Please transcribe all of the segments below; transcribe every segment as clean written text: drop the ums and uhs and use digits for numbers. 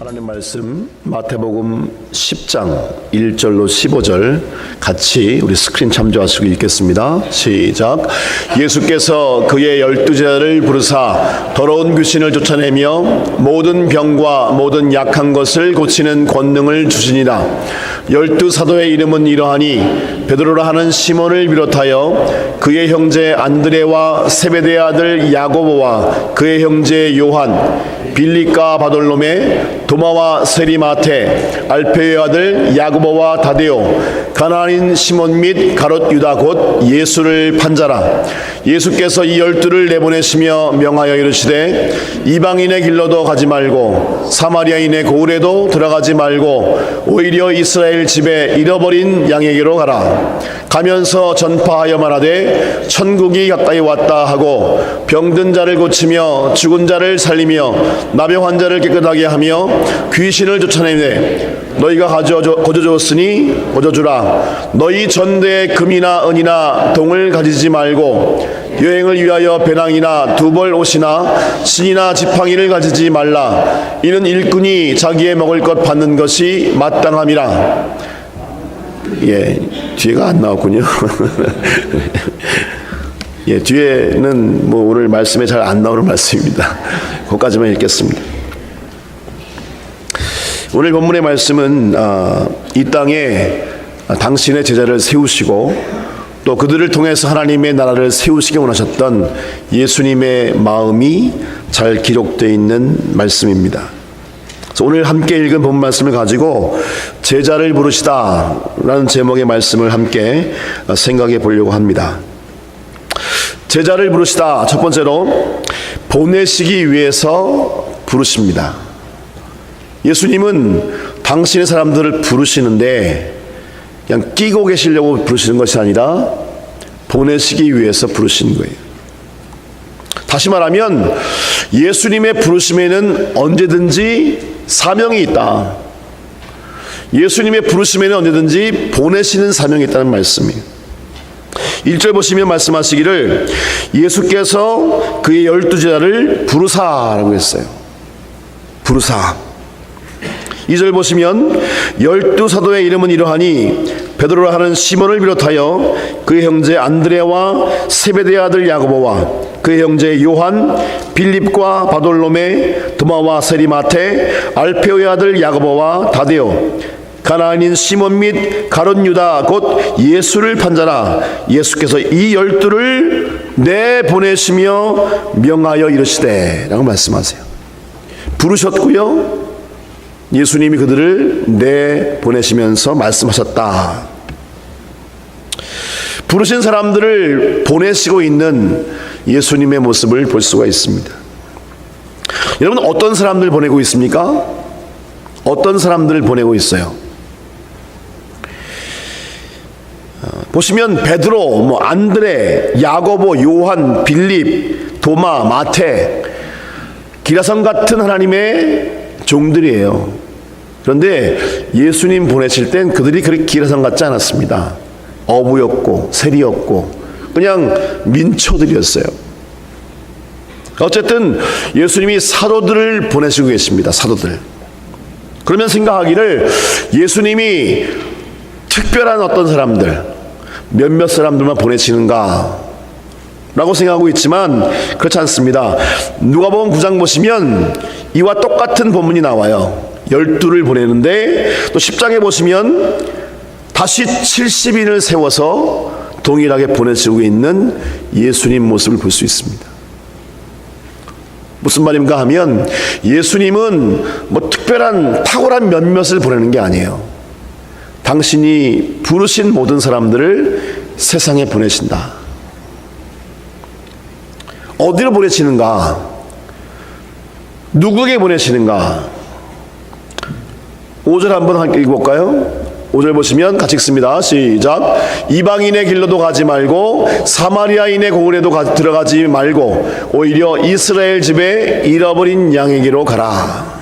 하나님 말씀 마태복음 10장 1절로 15절 같이 우리 스크린 참조하시고 읽겠습니다. 시작. 예수께서 그의 12제자를 부르사 더러운 귀신을 쫓아내며 모든 병과 모든 약한 것을 고치는 권능을 주시니라. 12사도의 이름은 이러하니 베드로라 하는 시몬을 비롯하여 그의 형제 안드레와 세베대의 아들 야고보와 그의 형제 요한, 빌립과 바돌로메, 도마와 세리마테, 알페의 아들 야고보와 다데오, 가나안인 시몬 및 가롯 유다 곧 예수를 판자라. 예수께서 이 12를 내보내시며 명하여 이르시되 이방인의 길로도 가지 말고 사마리아인의 고을에도 들어가지 말고 오히려 이스라엘 집에 잃어버린 양에게로 가라. 가면서 전파하여 말하되 천국이 가까이 왔다 하고 병든 자를 고치며 죽은 자를 살리며 나병 환자를 깨끗하게 하며 귀신을 쫓아내되 너희가 거저주었으니 거저주라. 너희 전대에 금이나 은이나 동을 가지지 말고 여행을 위하여 배낭이나 두벌 옷이나 신이나 지팡이를 가지지 말라. 이는 일꾼이 자기의 먹을 것 받는 것이 마땅함이라. 예, 뒤에가 안 나왔군요. 예, 뒤에는 뭐 오늘 말씀에 잘 안 나오는 말씀입니다. 거기까지만 읽겠습니다. 오늘 본문의 말씀은 이 땅에 당신의 제자를 세우시고 또 그들을 통해서 하나님의 나라를 세우시기 원하셨던 예수님의 마음이 잘 기록되어 있는 말씀입니다. 그래서 오늘 함께 읽은 본 말씀을 가지고 제자를 부르시다 라는 제목의 말씀을 함께 생각해 보려고 합니다. 제자를 부르시다, 첫 번째로 보내시기 위해서 부르십니다. 예수님은 당신의 사람들을 부르시는데 그냥 끼고 계시려고 부르시는 것이 아니라 보내시기 위해서 부르시는 거예요. 다시 말하면 예수님의 부르심에는 언제든지 사명이 있다. 예수님의 부르심에는 언제든지 보내시는 사명이 있다는 말씀이에요. 1절 보시면 말씀하시기를 예수께서 그의 12제자를 부르사라고 했어요. 부르사. 2절 보시면 12사도의 이름은 이러하니 베드로라 하는 시몬을 비롯하여 그의 형제 안드레와 세베대의 아들 야고보와 그의 형제 요한, 빌립과 바돌로메, 도마와 세리마테, 알페오의 아들 야고보와 다데오, 가나안인 시몬 및 가롯 유다 곧 예수를 판자라. 예수께서 이 12를 내보내시며 명하여 이르시되 라고 말씀하세요. 부르셨고요, 예수님이 그들을 내보내시면서 말씀하셨다. 부르신 사람들을 보내시고 있는 예수님의 모습을 볼 수가 있습니다. 여러분, 어떤 사람들 보내고 있습니까? 어떤 사람들을 보내고 있어요? 보시면 베드로, 안드레, 야고보, 요한, 빌립, 도마, 마태, 기라성 같은 하나님의 종들이에요. 그런데 예수님 보내실 땐 그들이 그렇게 기라성 같지 않았습니다. 어부였고 세리였고 그냥 민초들이었어요. 어쨌든 예수님이 사도들을 보내시고 계십니다. 사도들. 그러면 생각하기를 예수님이 특별한 어떤 사람들, 몇몇 사람들만 보내시는가 라고 생각하고 있지만 그렇지 않습니다. 누가복음 9장 보시면 이와 똑같은 본문이 나와요. 12를 보내는데 또 10장에 보시면 다시 70인을 세워서 동일하게 보내시고 있는 예수님 모습을 볼 수 있습니다. 무슨 말인가 하면 예수님은 특별한 탁월한 몇몇을 보내는 게 아니에요. 당신이 부르신 모든 사람들을 세상에 보내신다. 어디로 보내시는가? 누구에게 보내시는가? 5절 한번 읽어볼까요? 5절 보시면 같이 읽습니다. 시작. 이방인의 길로도 가지 말고 사마리아인의 고을에도 들어가지 말고 오히려 이스라엘 집에 잃어버린 양에게로 가라.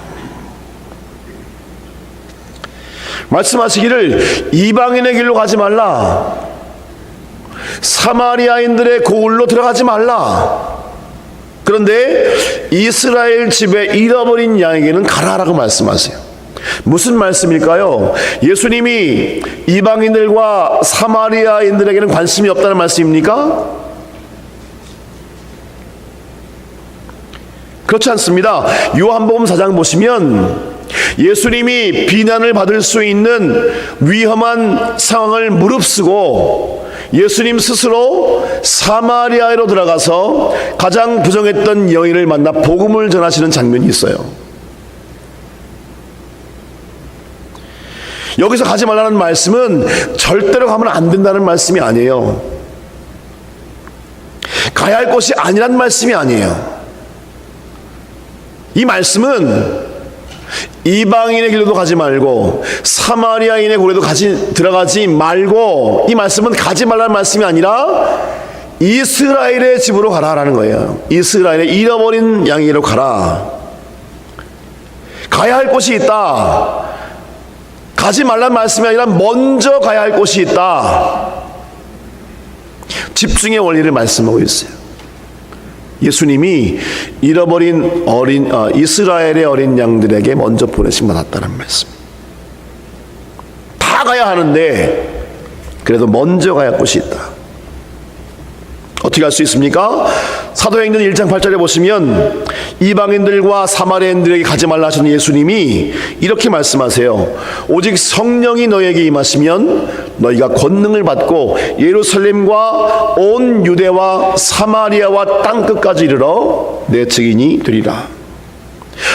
말씀하시기를 이방인의 길로 가지 말라. 사마리아인들의 고을로 들어가지 말라. 그런데 이스라엘 집에 잃어버린 양에게는 가라라고 말씀하세요. 무슨 말씀일까요? 예수님이 이방인들과 사마리아인들에게는 관심이 없다는 말씀입니까? 그렇지 않습니다. 요한복음 4장 보시면 예수님이 비난을 받을 수 있는 위험한 상황을 무릅쓰고 예수님 스스로 사마리아로 들어가서 가장 부정했던 여인을 만나 복음을 전하시는 장면이 있어요. 여기서 가지 말라는 말씀은 절대로 가면 안 된다는 말씀이 아니에요. 가야 할 곳이 아니란 말씀이 아니에요. 이 말씀은 이방인의 길로도 가지 말고 사마리아인의 고래도 들어가지 말고, 이 말씀은 가지 말라는 말씀이 아니라 이스라엘의 집으로 가라라는 거예요. 이스라엘의 잃어버린 양에게로 가라. 가야 할 곳이 있다. 가지 말라는 말씀이 아니라 먼저 가야 할 곳이 있다. 집중의 원리를 말씀하고 있어요. 예수님이 잃어버린 이스라엘의 어린 양들에게 먼저 보내심 받았다는 말씀. 다 가야 하는데 그래도 먼저 가야 할 곳이 있다. 어떻게 할 수 있습니까? 사도행전 1장 8절에 보시면 이방인들과 사마리아인들에게 가지 말라 하시는 예수님이 이렇게 말씀하세요. 오직 성령이 너에게 임하시면 너희가 권능을 받고 예루살렘과 온 유대와 사마리아와 땅끝까지 이르러 내 증인이 되리라.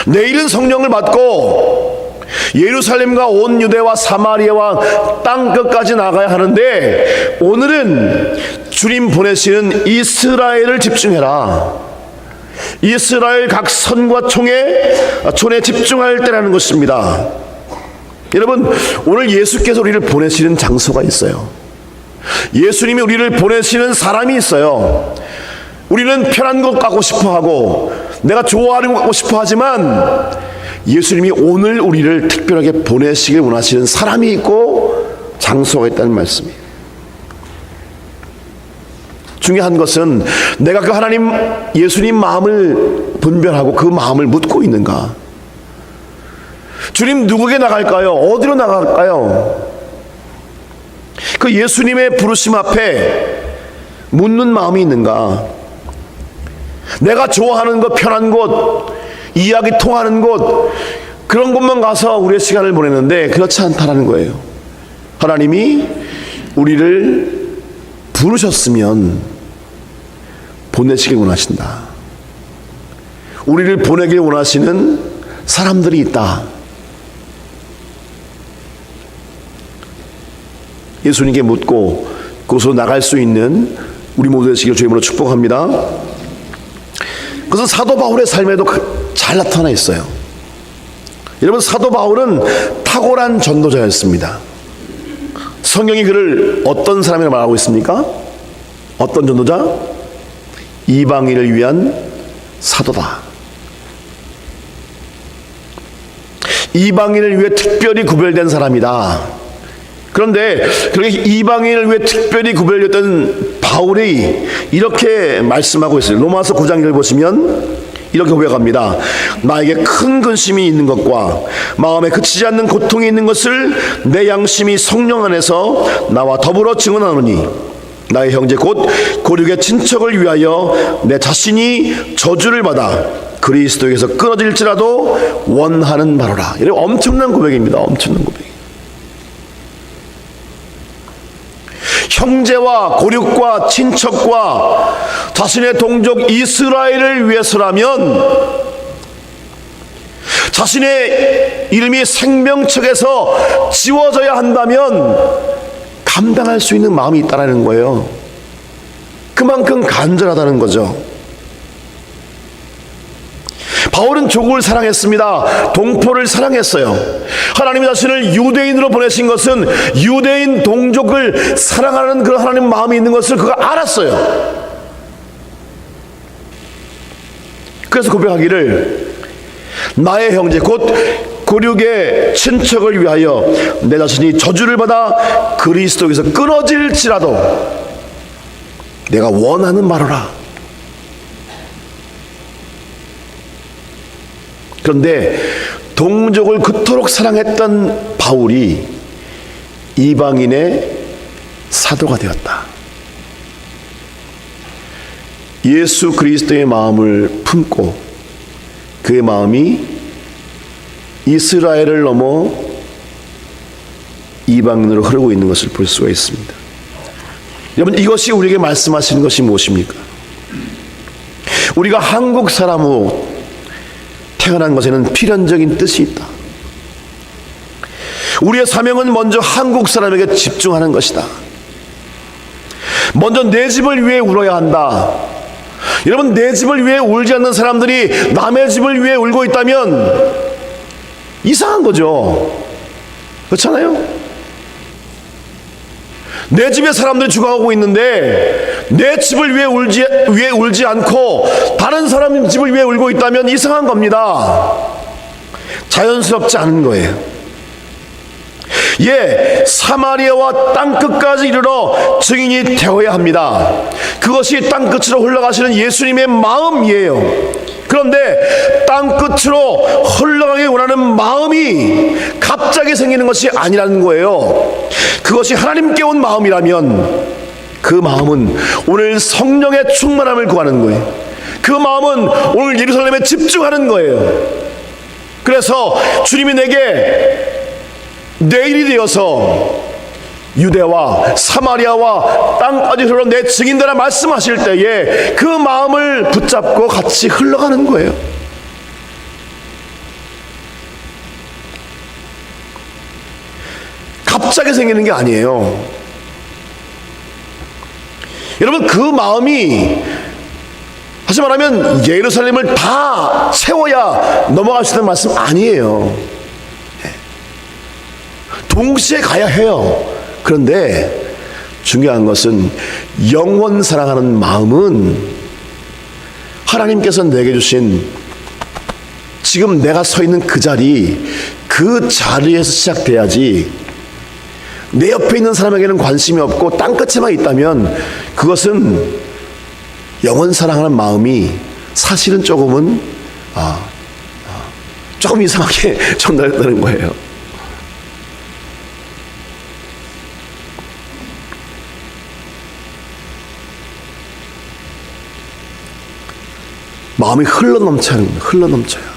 내일은 성령을 받고 예루살렘과 온 유대와 사마리아와 땅끝까지 나가야 하는데, 오늘은 주님 보내시는 이스라엘을 집중해라. 이스라엘 각 선과 촌에 집중할 때라는 것입니다. 여러분, 오늘 예수께서 우리를 보내시는 장소가 있어요. 예수님이 우리를 보내시는 사람이 있어요. 우리는 편한 곳 가고 싶어하고 내가 좋아하는 곳 가고 싶어하지만 예수님이 오늘 우리를 특별하게 보내시길 원하시는 사람이 있고 장소가 있다는 말씀이에요. 중요한 것은 내가 그 하나님 예수님 마음을 분별하고 그 마음을 묻고 있는가. 주님 누구에게 나갈까요? 어디로 나갈까요? 그 예수님의 부르심 앞에 묻는 마음이 있는가. 내가 좋아하는 것, 편한 곳, 이야기 통하는 곳, 그런 곳만 가서 우리의 시간을 보내는데 그렇지 않다라는 거예요. 하나님이 우리를 부르셨으면 보내시길 원하신다. 우리를 보내길 원하시는 사람들이 있다. 예수님께 묻고 그곳으로 나갈 수 있는 우리 모두 되시길 주님으로 축복합니다. 그것은 사도 바울의 삶에도 잘 나타나 있어요. 여러분, 사도 바울은 탁월한 전도자였습니다. 성경이 그를 어떤 사람이라고 말하고 있습니까? 어떤 전도자? 이방인을 위한 사도다. 이방인을 위해 특별히 구별된 사람이다. 그런데 그렇게 이방인을 위해 특별히 구별됐던 바울이 이렇게 말씀하고 있어요. 로마서 9장 1절 보시면 이렇게 고백합니다. 나에게 큰 근심이 있는 것과 마음에 그치지 않는 고통이 있는 것을 내 양심이 성령 안에서 나와 더불어 증언하노니 나의 형제 곧 고륙의 친척을 위하여 내 자신이 저주를 받아 그리스도에게서 끊어질지라도 원하는 바로라. 이런 엄청난 고백입니다. 엄청난 고백. 형제와 고륙과 친척과 자신의 동족 이스라엘을 위해서라면, 자신의 이름이 생명책에서 지워져야 한다면 감당할 수 있는 마음이 있다는 거예요. 그만큼 간절하다는 거죠. 바울은 조국을 사랑했습니다. 동포를 사랑했어요. 하나님이 자신을 유대인으로 보내신 것은 유대인 동족을 사랑하는 그런 하나님 마음이 있는 것을 그가 알았어요. 그래서 고백하기를 나의 형제 곧 고륙의 친척을 위하여 내 자신이 저주를 받아 그리스도에게서 끊어질지라도 내가 원하는 바로라. 그런데 동족을 그토록 사랑했던 바울이 이방인의 사도가 되었다. 예수 그리스도의 마음을 품고 그의 마음이 이스라엘을 넘어 이방인으로 흐르고 있는 것을 볼 수가 있습니다. 여러분, 이것이 우리에게 말씀하시는 것이 무엇입니까? 우리가 한국 사람으로 태어난 것에는 필연적인 뜻이 있다. 우리의 사명은 먼저 한국 사람에게 집중하는 것이다. 먼저 내 집을 위해 울어야 한다. 여러분, 내 집을 위해 울지 않는 사람들이 남의 집을 위해 울고 있다면 이상한 거죠. 그렇잖아요? 내 집에 사람들이 죽어가고 있는데 내 집을 위해 울지 않고 다른 사람 집을 위해 울고 있다면 이상한 겁니다. 자연스럽지 않은 거예요. 사마리아와 땅끝까지 이르러 증인이 되어야 합니다. 그것이 땅끝으로 흘러가시는 예수님의 마음이에요. 그런데 땅끝으로 흘러가기 원하는 마음이 갑자기 생기는 것이 아니라는 거예요. 그것이 하나님께 온 마음이라면 그 마음은 오늘 성령의 충만함을 구하는 거예요. 그 마음은 오늘 예루살렘에 집중하는 거예요. 그래서 주님이 내게 내일이 되어서 유대와 사마리아와 땅까지 흐르러 내 증인되라 말씀하실 때에 그 마음을 붙잡고 같이 흘러가는 거예요. 갑자기 생기는 게 아니에요. 여러분, 그 마음이 다시 말하면 예루살렘을 다 채워야 넘어갈 수 있는 말씀 아니에요. 동시에 가야 해요. 그런데 중요한 것은 영원 사랑하는 마음은 하나님께서 내게 주신 지금 내가 서 있는 그 자리에서 시작돼야지, 내 옆에 있는 사람에게는 관심이 없고 땅끝에만 있다면 그것은 영원 사랑하는 마음이 사실은 조금 이상하게 전달되는 거예요. 마음이 흘러넘쳐요.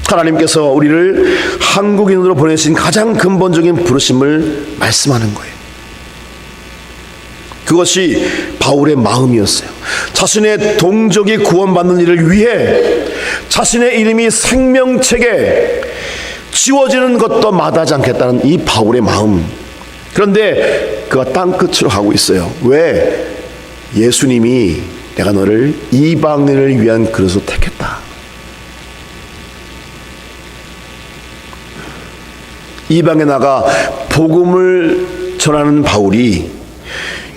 하나님께서 우리를 한국인으로 보내신 가장 근본적인 부르심을 말씀하는 거예요. 그것이 바울의 마음이었어요. 자신의 동족이 구원받는 일을 위해 자신의 이름이 생명책에 지워지는 것도 마다하지 않겠다는 이 바울의 마음. 그런데 그가 땅끝으로 가고 있어요. 왜? 예수님이 내가 너를 이방인을 위한 그릇으로 택했다. 이방에 나가 복음을 전하는 바울이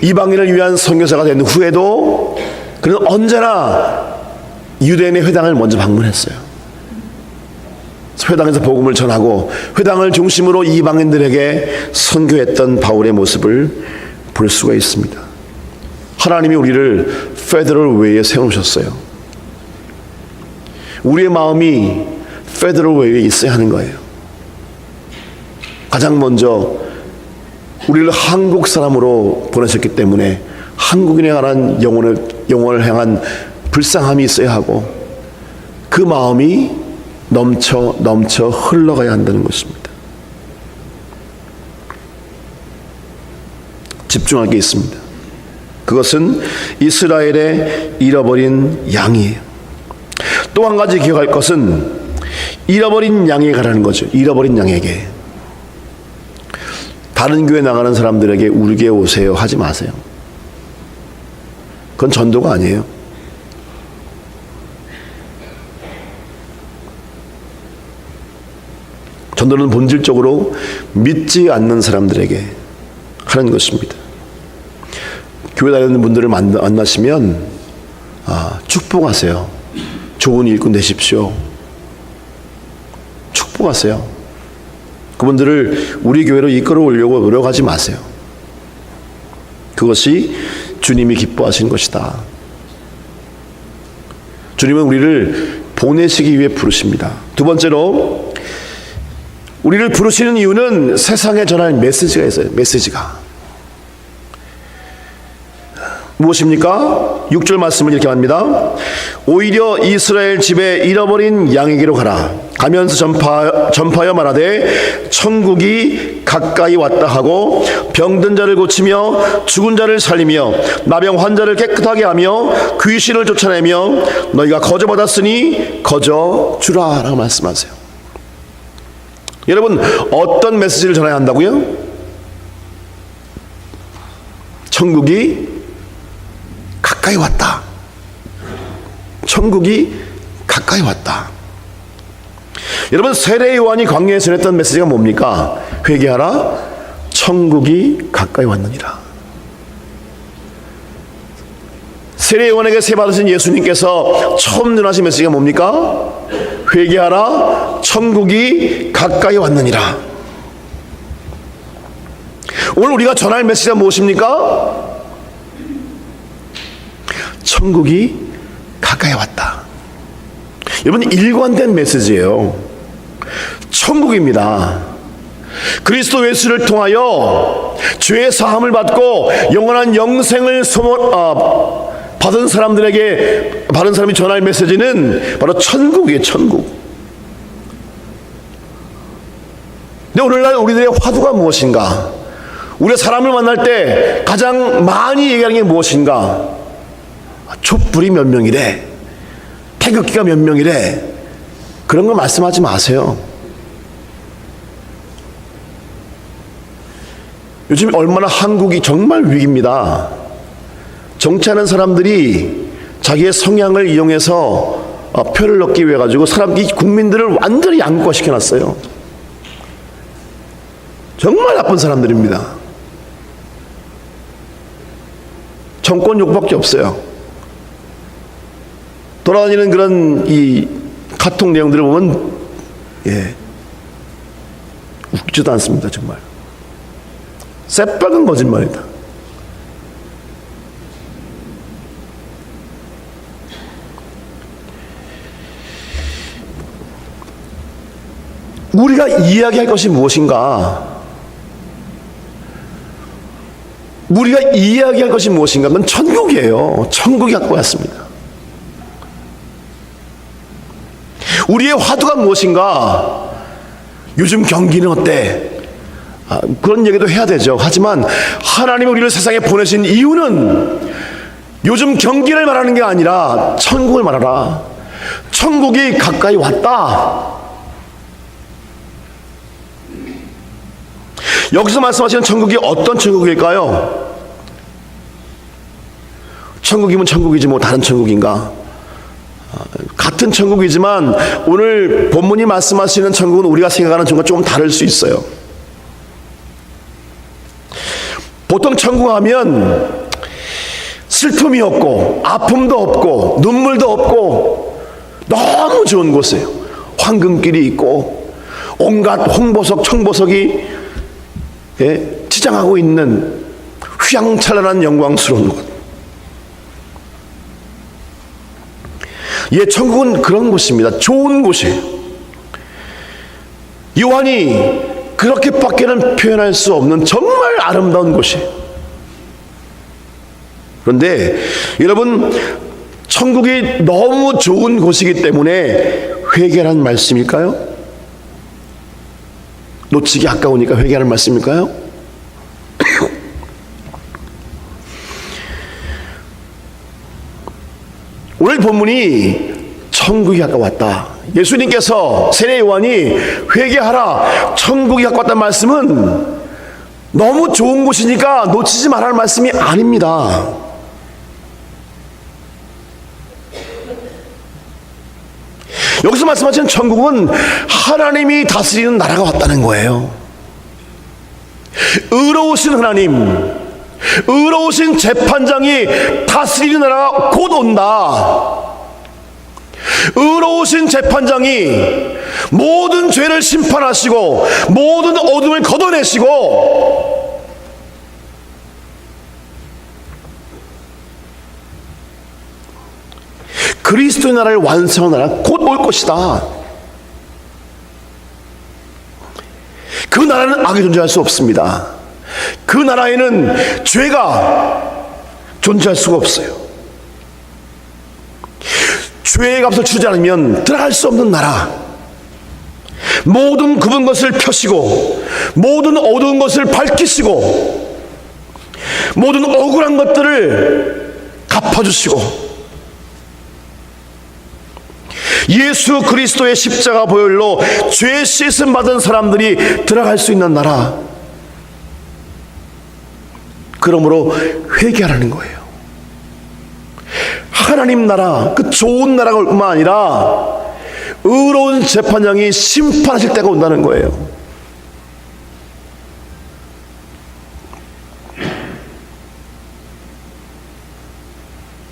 이방인을 위한 선교사가 된 후에도 그는 언제나 유대인의 회당을 먼저 방문했어요. 회당에서 복음을 전하고 회당을 중심으로 이방인들에게 선교했던 바울의 모습을 볼 수가 있습니다. 하나님이 우리를 페더럴 웨이에 세우셨어요. 우리의 마음이 페더럴 웨이에 있어야 하는 거예요. 가장 먼저 우리를 한국 사람으로 보내셨기 때문에 한국인에 관한 영혼을 향한 불쌍함이 있어야 하고 그 마음이 넘쳐 흘러가야 한다는 것입니다. 집중할 게 있습니다. 그것은 이스라엘의 잃어버린 양이에요. 또 한 가지 기억할 것은 잃어버린 양에게 가라는 거죠. 잃어버린 양에게. 다른 교회 나가는 사람들에게 우리 교회 오세요 하지 마세요. 그건 전도가 아니에요. 전도는 본질적으로 믿지 않는 사람들에게 하는 것입니다. 교회 다니는 분들을 만나시면 축복하세요. 좋은 일꾼 되십시오. 축복하세요. 그분들을 우리 교회로 이끌어 오려고 노력하지 마세요. 그것이 주님이 기뻐하시는 것이다. 주님은 우리를 보내시기 위해 부르십니다. 두 번째로 우리를 부르시는 이유는 세상에 전할 메시지가 있어요. 메시지가 무엇입니까? 6절 말씀을 이렇게 합니다. 오히려 이스라엘 집에 잃어버린 양에게로 가라. 가면서 전파하여 말하되 천국이 가까이 왔다 하고 병든 자를 고치며 죽은 자를 살리며 나병 환자를 깨끗하게 하며 귀신을 쫓아내며 너희가 거저받았으니 거저주라 라고 말씀하세요. 여러분, 어떤 메시지를 전해야 한다고요? 천국이 가까이 왔다. 천국이 가까이 왔다. 여러분, 세례 요한이 광야에 전했던 메시지가 뭡니까? 회개하라, 천국이 가까이 왔느니라. 세례 요한에게 세 받으신 예수님께서 처음 전하신 메시지가 뭡니까? 회개하라, 천국이 가까이 왔느니라. 오늘 우리가 전할 메시지가 무엇입니까? 천국이 가까이 왔다. 여러분, 일관된 메시지예요. 천국입니다. 그리스도 예수를 통하여 죄의 사함을 받고 영원한 영생을 받은 사람들에게 받은 사람이 전할 메시지는 바로 천국이에요. 천국. 근데 오늘날 우리들의 화두가 무엇인가? 우리가 사람을 만날 때 가장 많이 얘기하는 게 무엇인가? 촛불이 몇 명이래, 태극기가 몇 명이래, 그런 거 말씀하지 마세요. 요즘 얼마나 한국이 정말 위기입니다. 정치하는 사람들이 자기의 성향을 이용해서 표를 얻기 위해 가지고 이 국민들을 완전히 양극화시켜놨어요. 정말 나쁜 사람들입니다. 정권 욕밖에 없어요. 돌아다니는 그런 이 카톡 내용들을 보면 웃기지도 않습니다. 정말 새빨간 거짓말이다. 우리가 이야기할 것이 무엇인가? 우리가 이야기할 것이 무엇인가? 그건 천국이에요. 천국이 갖고 왔습니다. 우리의 화두가 무엇인가? 요즘 경기는 어때? 그런 얘기도 해야 되죠. 하지만 하나님이 우리를 세상에 보내신 이유는 요즘 경기를 말하는 게 아니라 천국을 말하라. 천국이 가까이 왔다. 여기서 말씀하시는 천국이 어떤 천국일까요? 천국이면 천국이지 뭐 다른 천국인가? 같은 천국이지만 오늘 본문이 말씀하시는 천국은 우리가 생각하는 천국과 조금 다를 수 있어요. 보통 천국 하면 슬픔이 없고 아픔도 없고 눈물도 없고 너무 좋은 곳이에요. 황금길이 있고 온갖 홍보석 청보석이 치장하고 있는 휘황찬란한 영광스러운 곳. 천국은 그런 곳입니다. 좋은 곳이에요. 요한이 그렇게밖에는 표현할 수 없는 정말 아름다운 곳이에요. 그런데 여러분, 천국이 너무 좋은 곳이기 때문에 회개라는 말씀일까요? 놓치기 아까우니까 회개하는 말씀일까요? 오늘 본문이 천국이 가까웠다. 예수님께서 세례 요한이 회개하라, 천국이 가까웠다는 말씀은 너무 좋은 곳이니까 놓치지 말라는 말씀이 아닙니다. 여기서 말씀하시는 천국은 하나님이 다스리는 나라가 왔다는 거예요. 의로우신 하나님, 의로우신 재판장이 다스리는 나라가 곧 온다. 의로우신 재판장이 모든 죄를 심판하시고 모든 어둠을 걷어내시고 그리스도의 나라를 완성한 나라 곧 올 것이다. 그 나라는 악이 존재할 수 없습니다. 그 나라에는 죄가 존재할 수가 없어요. 죄의 값을 주지 않으면 들어갈 수 없는 나라. 모든 굽은 것을 펴시고 모든 어두운 것을 밝히시고 모든 억울한 것들을 갚아주시고 예수 그리스도의 십자가 보혈로 죄 씻음 받은 사람들이 들어갈 수 있는 나라. 그러므로 회개하라는 거예요. 하나님 나라, 그 좋은 나라가 올 뿐만 아니라 의로운 재판장이 심판하실 때가 온다는 거예요.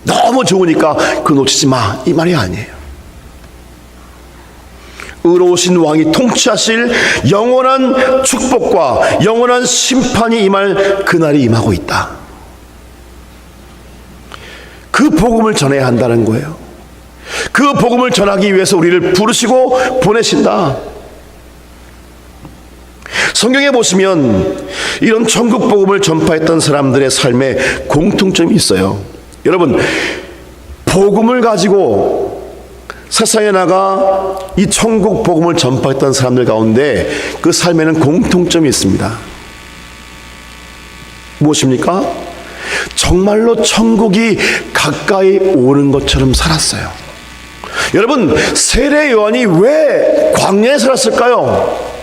너무 좋으니까 그거 놓치지 마, 이 말이 아니에요. 의로우신 왕이 통치하실 영원한 축복과 영원한 심판이 임할 그날이 임하고 있다. 그 복음을 전해야 한다는 거예요. 그 복음을 전하기 위해서 우리를 부르시고 보내신다. 성경에 보시면 이런 천국 복음을 전파했던 사람들의 삶에 공통점이 있어요. 여러분, 복음을 가지고 세상에 나가 이 천국 복음을 전파했던 사람들 가운데 그 삶에는 공통점이 있습니다. 무엇입니까? 정말로 천국이 가까이 오는 것처럼 살았어요. 여러분, 세례 요한이 왜 광야에 살았을까요?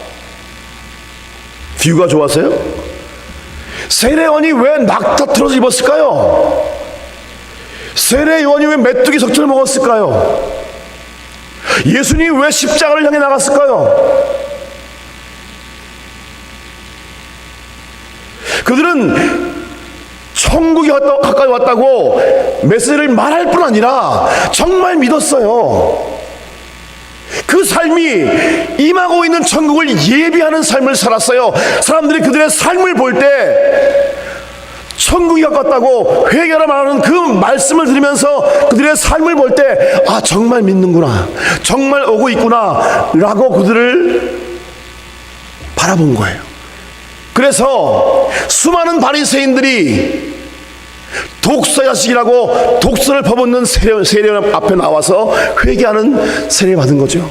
뷰가 좋아서요? 세례 요한이 왜 낙타트로스 입었을까요? 세례 요한이 왜 메뚜기 석전을 먹었을까요? 예수님이 왜 십자가를 향해 나갔을까요? 그들은 천국이 가까이 왔다고 메시지를 말할 뿐 아니라 정말 믿었어요. 그 삶이 임하고 있는 천국을 예비하는 삶을 살았어요. 사람들이 그들의 삶을 볼 때 천국이 가깝다고 회개하라 말하는 그 말씀을 들으면서 그들의 삶을 볼 때 아, 정말 믿는구나, 정말 오고 있구나 라고 그들을 바라본 거예요. 그래서 수많은 바리새인들이 독사 자식이라고 독서를 퍼붓는 세례요한 앞에 나와서 회개하는 세례를 받은 거죠.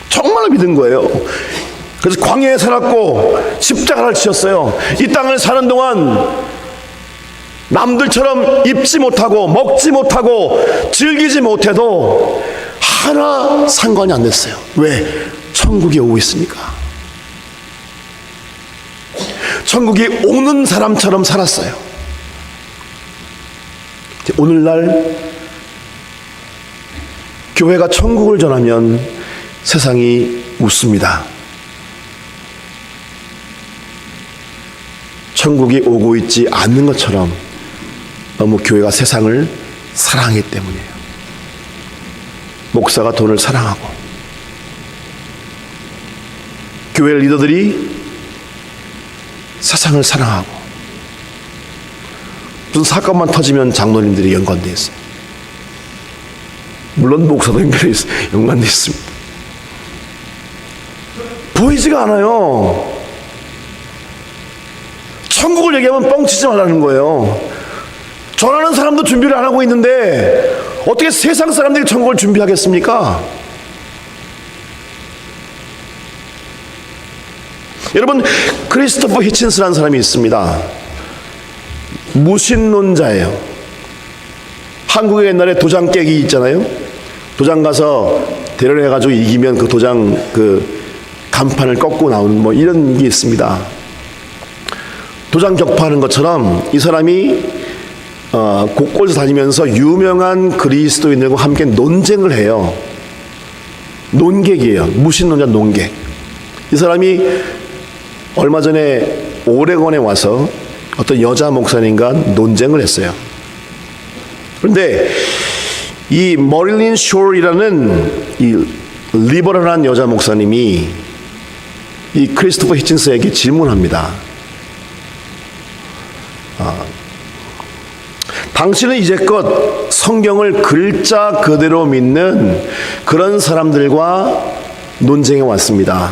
정말 믿은 거예요. 그래서 광야에 살았고 십자가를 지었어요. 이 땅을 사는 동안 남들처럼 입지 못하고 먹지 못하고 즐기지 못해도 하나 상관이 안 됐어요. 왜? 천국이 오고 있으니까. 천국이 오는 사람처럼 살았어요. 오늘날 교회가 천국을 전하면 세상이 웃습니다. 천국이 오고 있지 않는 것처럼 너무 교회가 세상을 사랑하기 때문이에요. 목사가 돈을 사랑하고 교회 리더들이 세상을 사랑하고 무슨 사건만 터지면 장로님들이 연관되어 있어요. 물론 목사도 연관되어 있습니다. 보이지가 않아요. 천국을 얘기하면 뻥치지 말라는 거예요. 전하는 사람도 준비를 안 하고 있는데 어떻게 세상 사람들이 천국을 준비하겠습니까? 여러분, 크리스토퍼 히친스라는 사람이 있습니다. 무신론자예요. 한국에 옛날에 도장 깨기 있잖아요. 도장 가서 대련해 가지고 이기면 그 도장 그 간판을 꺾고 나오는 뭐 이런 게 있습니다. 도장 격파하는 것처럼 이 사람이 곳곳을 다니면서 유명한 그리스도인들과 함께 논쟁을 해요. 논객이에요. 무신론자 논객. 이 사람이 얼마 전에 오레곤에 와서 어떤 여자 목사님과 논쟁을 했어요. 그런데 이 머릴린 쇼어이라는 이 리버럴한 여자 목사님이 이 크리스토퍼 히친스에게 질문합니다. 당신은 이제껏 성경을 글자 그대로 믿는 그런 사람들과 논쟁해 왔습니다.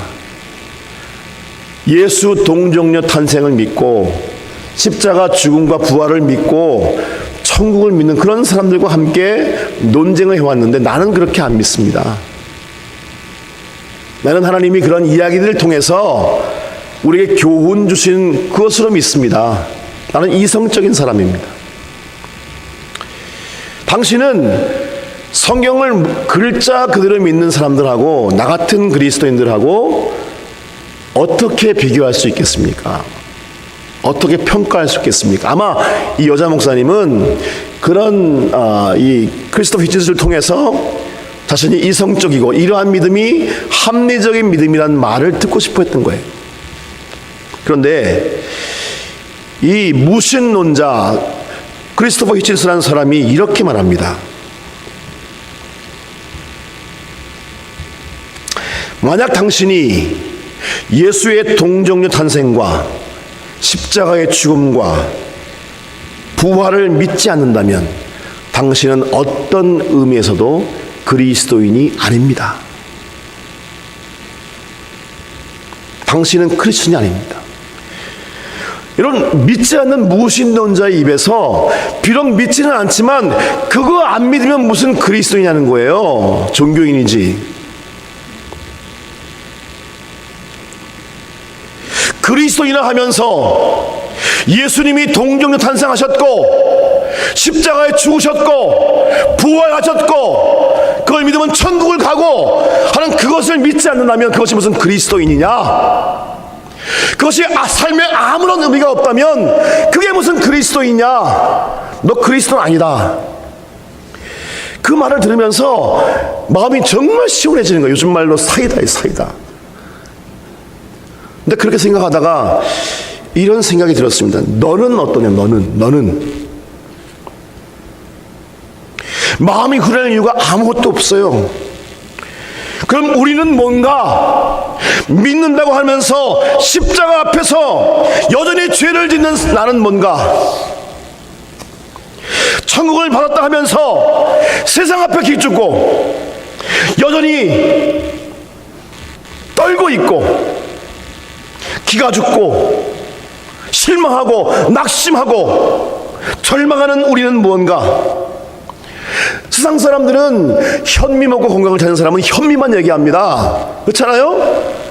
예수 동정녀 탄생을 믿고 십자가 죽음과 부활을 믿고 천국을 믿는 그런 사람들과 함께 논쟁을 해왔는데 나는 그렇게 안 믿습니다. 나는 하나님이 그런 이야기들을 통해서 우리에게 교훈 주신 그것으로 믿습니다. 나는 이성적인 사람입니다. 당신은 성경을 글자 그대로 믿는 사람들하고 나 같은 그리스도인들하고 어떻게 비교할 수 있겠습니까? 어떻게 평가할 수 있겠습니까? 아마 이 여자 목사님은 그런 이 크리스토퍼 히친스를 통해서 자신이 이성적이고 이러한 믿음이 합리적인 믿음이라는 말을 듣고 싶어 했던 거예요. 그런데 이 무신론자 크리스토퍼 히친스라는 사람이 이렇게 말합니다. 만약 당신이 예수의 동정녀 탄생과 십자가의 죽음과 부활을 믿지 않는다면 당신은 어떤 의미에서도 그리스도인이 아닙니다. 당신은 크리스천이 아닙니다. 이런 믿지 않는 무신론자의 입에서 비록 믿지는 않지만 그거 안 믿으면 무슨 그리스도인이냐는 거예요. 종교인이지. 그리스도인이라 하면서 예수님이 동정녀 탄생하셨고 십자가에 죽으셨고 부활하셨고 그걸 믿으면 천국을 가고 하는 그것을 믿지 않는다면 그것이 무슨 그리스도인이냐? 그것이 삶에 아무런 의미가 없다면 그게 무슨 그리스도이냐? 너 그리스도는 아니다. 그 말을 들으면서 마음이 정말 시원해지는 거예요. 요즘 말로 사이다예요, 사이다. 근데 그렇게 생각하다가 이런 생각이 들었습니다. 너는 어떠냐? 너는 마음이 그럴 이유가 아무것도 없어요. 그럼 우리는 뭔가 믿는다고 하면서 십자가 앞에서 여전히 죄를 짓는 나는 뭔가, 천국을 받았다 하면서 세상 앞에 기죽고 여전히 떨고 있고 기가 죽고 실망하고 낙심하고 절망하는 우리는 무언가. 세상 사람들은 현미 먹고 건강을 찾는 사람은 현미만 얘기합니다. 그렇잖아요?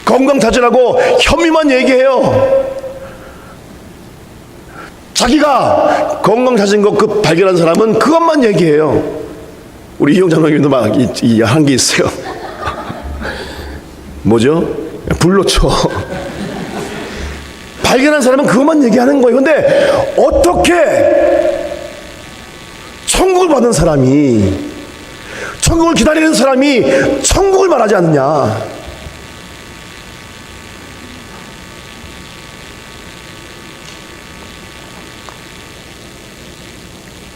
건강 찾으라고 현미만 얘기해요. 자기가 건강 찾은 것 그 발견한 사람은 그것만 얘기해요. 우리 이용 장로님도 막 한 게 있어요. 뭐죠? 불로초. 발견한 사람은 그것만 얘기하는 거예요. 근데 어떻게 천국을 받은 사람이, 천국을 기다리는 사람이 천국을 말하지 않느냐?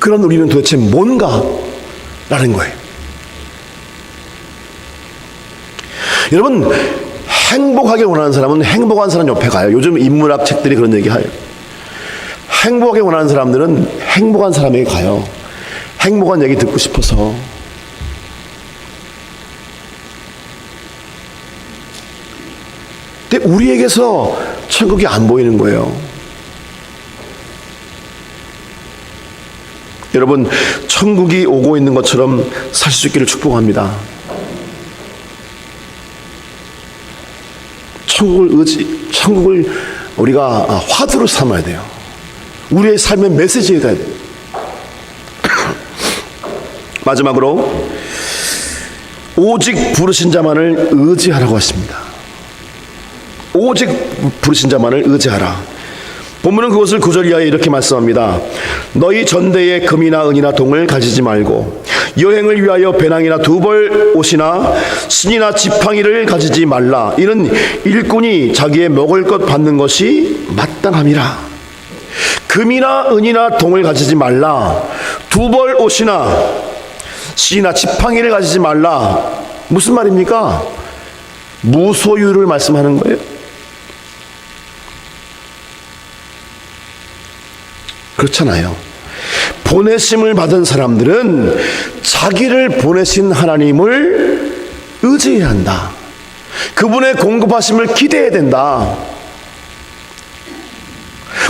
그런 우리는 도대체 뭔가? 라는 거예요. 여러분, 행복하게 원하는 사람은 행복한 사람 옆에 가요. 요즘 인문학 책들이 그런 얘기 해요. 행복하게 원하는 사람들은 행복한 사람에게 가요. 행복한 얘기 듣고 싶어서. 근데 우리에게서 천국이 안 보이는 거예요. 여러분, 천국이 오고 있는 것처럼 살 수 있기를 축복합니다. 천국을 우리가 화두로 삼아야 돼요. 우리의 삶의 메시지가 돼야 돼요. 마지막으로 오직 부르신 자만을 의지하라고 하십니다. 오직 부르신 자만을 의지하라. 본문은 그것을 9절 이하에 이렇게 말씀합니다. 너희 전대에 금이나 은이나 동을 가지지 말고 여행을 위하여 배낭이나 두벌 옷이나 신이나 지팡이를 가지지 말라. 이는 일꾼이 자기의 먹을 것 받는 것이 마땅함이라. 금이나 은이나 동을 가지지 말라. 두벌 옷이나 신이나 지팡이를 가지지 말라. 무슨 말입니까? 무소유를 말씀하는 거예요. 그렇잖아요. 보내심을 받은 사람들은 자기를 보내신 하나님을 의지해야 한다. 그분의 공급하심을 기대해야 된다.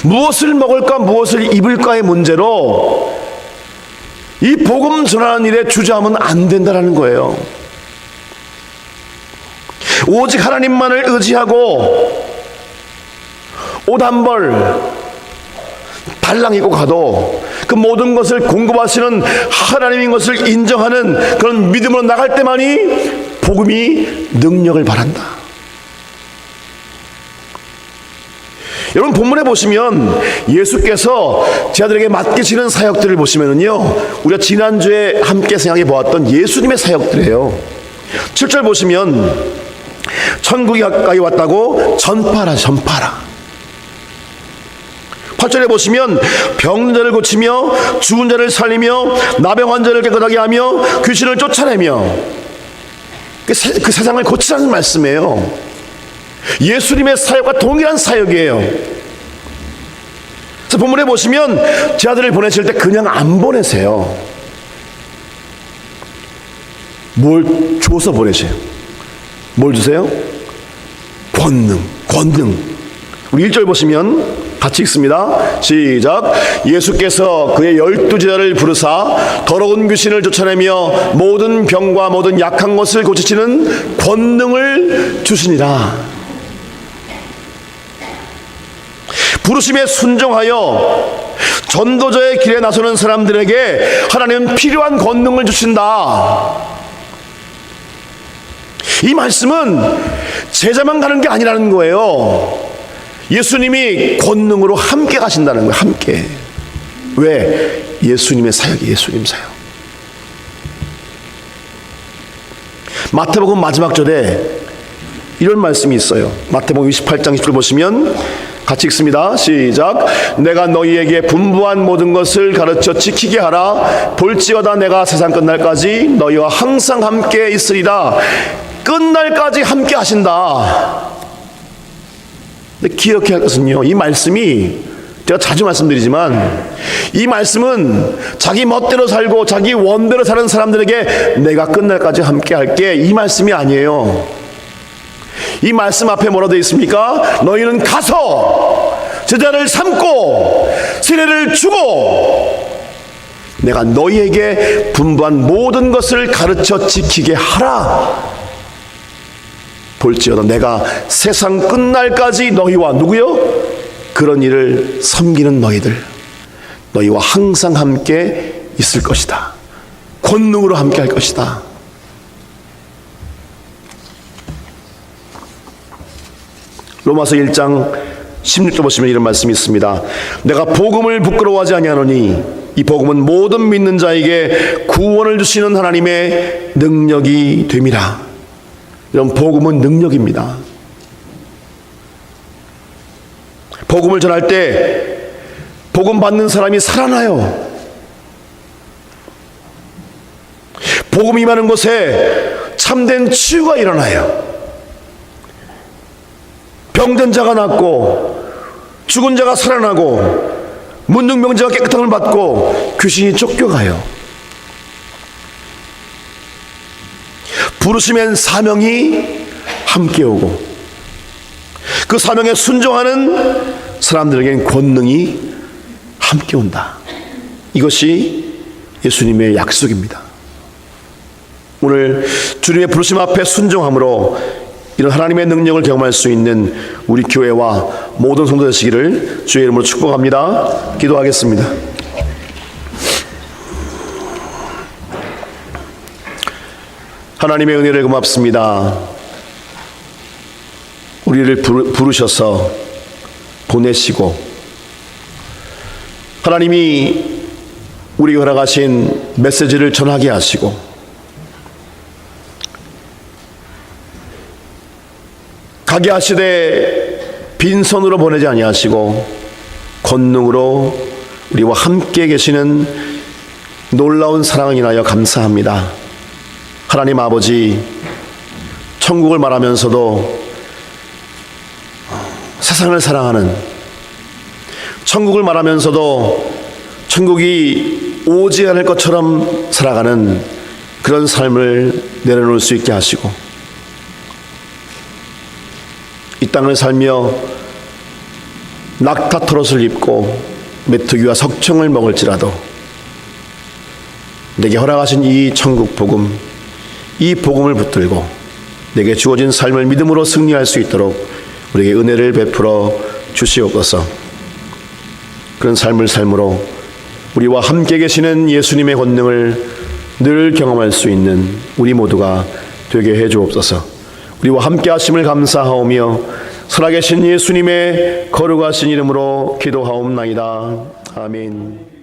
무엇을 먹을까 무엇을 입을까의 문제로 이 복음 전하는 일에 주저하면 안 된다는 거예요. 오직 하나님만을 의지하고 옷 한 벌 달랑 입고 가도 그 모든 것을 공급하시는 하나님인 것을 인정하는 그런 믿음으로 나갈 때만이 복음이 능력을 발한다. 여러분, 본문에 보시면 예수께서 제자들에게 맡기시는 사역들을 보시면은요, 우리가 지난주에 함께 생각해 보았던 예수님의 사역들이에요. 7절 보시면 천국이 가까이 왔다고 전파라. 8절에 보시면 병든 자를 고치며 죽은 자를 살리며 나병 환자를 깨끗하게 하며 귀신을 쫓아내며 그 세상을 고치라는 말씀이에요. 예수님의 사역과 동일한 사역이에요. 그래서 본문에 보시면 제자들을 보내실 때 그냥 안 보내세요. 뭘 줘서 보내세요. 뭘 주세요? 권능. 우리 1절 보시면 같이 읽습니다. 시작. 예수께서 그의 12제자를 부르사 더러운 귀신을 쫓아내며 모든 병과 모든 약한 것을 고치시는 권능을 주시니라. 부르심에 순종하여 전도자의 길에 나서는 사람들에게 하나님은 필요한 권능을 주신다. 이 말씀은 제자만 가는 게 아니라는 거예요. 예수님이 권능으로 함께 가신다는 거예요. 함께. 왜? 예수님의 사역이 예수님 사역. 마태복음 마지막 절에 이런 말씀이 있어요. 마태복음 28장 20절 보시면 같이 읽습니다. 시작. 내가 너희에게 분부한 모든 것을 가르쳐 지키게 하라. 볼지어다 내가 세상 끝날까지 너희와 항상 함께 있으리라. 끝날까지 함께 하신다. 근데 기억해야 할 것은요, 이 말씀이 제가 자주 말씀드리지만 이 말씀은 자기 멋대로 살고 자기 원대로 사는 사람들에게 내가 끝날까지 함께 할게, 이 말씀이 아니에요. 이 말씀 앞에 뭐라 되어 있습니까? 너희는 가서 제자를 삼고 세례를 주고 내가 너희에게 분부한 모든 것을 가르쳐 지키게 하라. 볼지어다 내가 세상 끝날까지 너희와 누구요? 그런 일을 섬기는 너희와 항상 함께 있을 것이다. 권능으로 함께 할 것이다. 로마서 1장 16절 보시면 이런 말씀이 있습니다. 내가 복음을 부끄러워하지 아니하노니 이 복음은 모든 믿는 자에게 구원을 주시는 하나님의 능력이 됨이라. 이런 복음은 능력입니다. 복음을 전할 때 복음 받는 사람이 살아나요. 복음이 임하는 곳에 참된 치유가 일어나요. 병든 자가 낫고 죽은 자가 살아나고 문둥병자가 깨끗함을 받고 귀신이 쫓겨가요. 부르심엔 사명이 함께 오고 그 사명에 순종하는 사람들에게는 권능이 함께 온다. 이것이 예수님의 약속입니다. 오늘 주님의 부르심 앞에 순종함으로 이런 하나님의 능력을 경험할 수 있는 우리 교회와 모든 성도 되시기를 주의 이름으로 축복합니다. 기도하겠습니다. 하나님의 은혜를 고맙습니다. 우리를 부르셔서 보내시고 하나님이 우리에게 허락하신 메시지를 전하게 하시고 가게 하시되 빈손으로 보내지 아니하시고 권능으로 우리와 함께 계시는 놀라운 사랑을 인하여 감사합니다. 하나님 아버지, 천국을 말하면서도 세상을 사랑하는, 천국을 말하면서도 천국이 오지 않을 것처럼 살아가는 그런 삶을 내려놓을 수 있게 하시고, 이 땅을 살며 낙타토롯을 입고 메뚜기와 석청을 먹을지라도 내게 허락하신 이 천국 복음, 이 복음을 붙들고 내게 주어진 삶을 믿음으로 승리할 수 있도록 우리에게 은혜를 베풀어 주시옵소서. 그런 삶을 삶으로 우리와 함께 계시는 예수님의 권능을 늘 경험할 수 있는 우리 모두가 되게 해 주옵소서. 우리와 함께 하심을 감사하오며 살아계신 예수님의 거룩하신 이름으로 기도하옵나이다. 아멘.